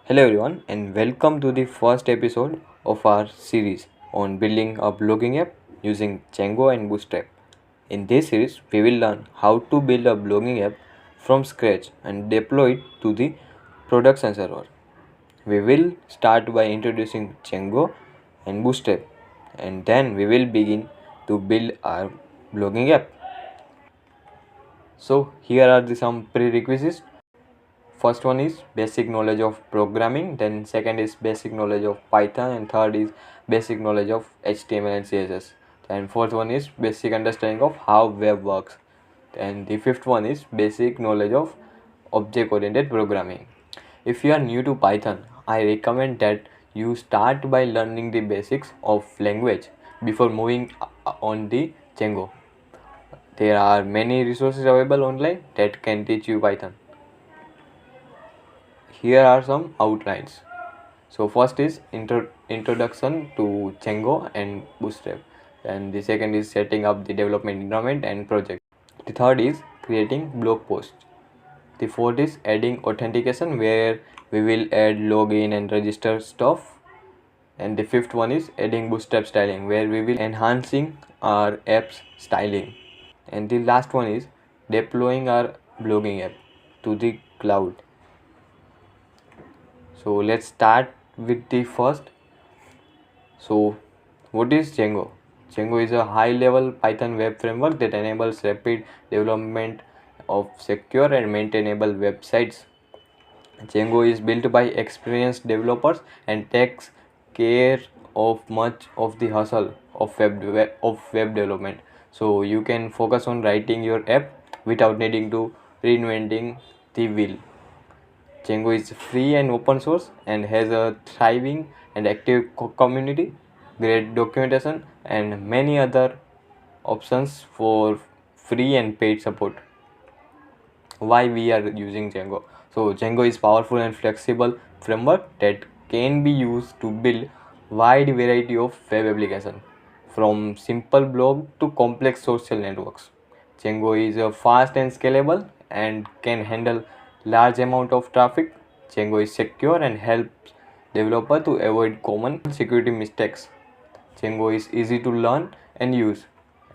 Hello everyone and welcome to the first episode of our series on building a blogging app using Django and Bootstrap. In this series, we will learn how to build a blogging app from scratch and deploy it to the production server. We will start by introducing Django and Bootstrap and then we will begin to build our blogging app. So here are some prerequisites. First one is basic knowledge of programming, then second is basic knowledge of Python, and third is basic knowledge of HTML and CSS, and fourth one is basic understanding of how web works, and the fifth one is basic knowledge of object oriented programming. If you are new to Python, I recommend that you start by learning the basics of language before moving on the Django. There are many resources available online that can teach you Python. Here are some outlines. So first is introduction to Django and Bootstrap, and the second is setting up the development environment and project. The third is creating blog posts. The fourth is adding authentication, where we will add login and register stuff, and the fifth one is adding Bootstrap styling, where we will enhancing our app's styling, and the last one is deploying our blogging app to the cloud. So let's start with the first. So what is Django? Django is a high-level Python web framework that enables rapid development of secure and maintainable websites. Django is built by experienced developers and takes care of much of the hustle of web development. So you can focus on writing your app without needing to reinventing the wheel. Django is free and open source and has a thriving and active community, great documentation, and many other options for free and paid support. Why we are using Django? So Django is powerful and flexible framework that can be used to build wide variety of web applications, from simple blog to complex social networks. Django is fast and scalable and can handle large amount of traffic. Django is secure and helps developer to avoid common security mistakes. Django is easy to learn and use,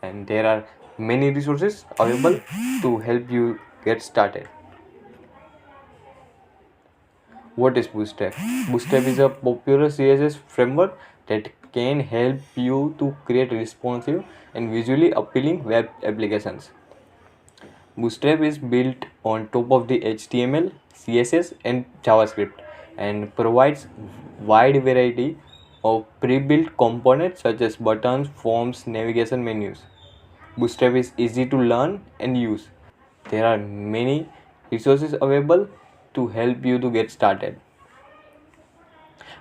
and there are many resources available to help you get started. What is Bootstrap? Bootstrap is a popular CSS framework that can help you to create responsive and visually appealing web applications. Bootstrap is built on top of the HTML, CSS, and JavaScript and provides wide variety of pre-built components such as buttons, forms, navigation menus. Bootstrap is easy to learn and use. There are many resources available to help you to get started.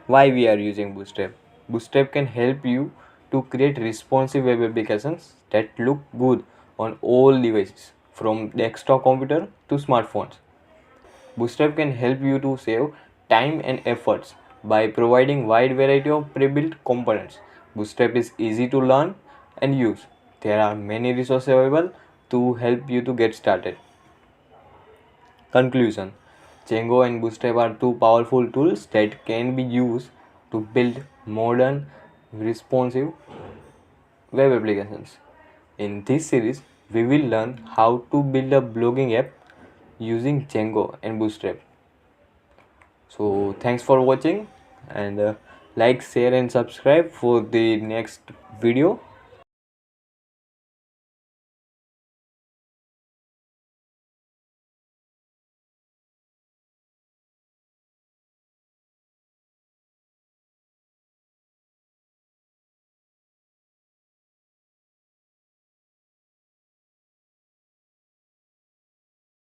Why we are using Bootstrap? Bootstrap can help you to create responsive web applications that look good on all devices, from desktop computer to smartphones. Bootstrap can help you to save time and efforts by providing wide variety of pre-built components. Bootstrap is easy to learn and use. There are many resources available to help you to get started. Conclusion: Django and Bootstrap are two powerful tools that can be used to build modern, responsive web applications. In this series, we will learn how to build a blogging app using Django and Bootstrap. So thanks for watching, and like, share and subscribe for the next video.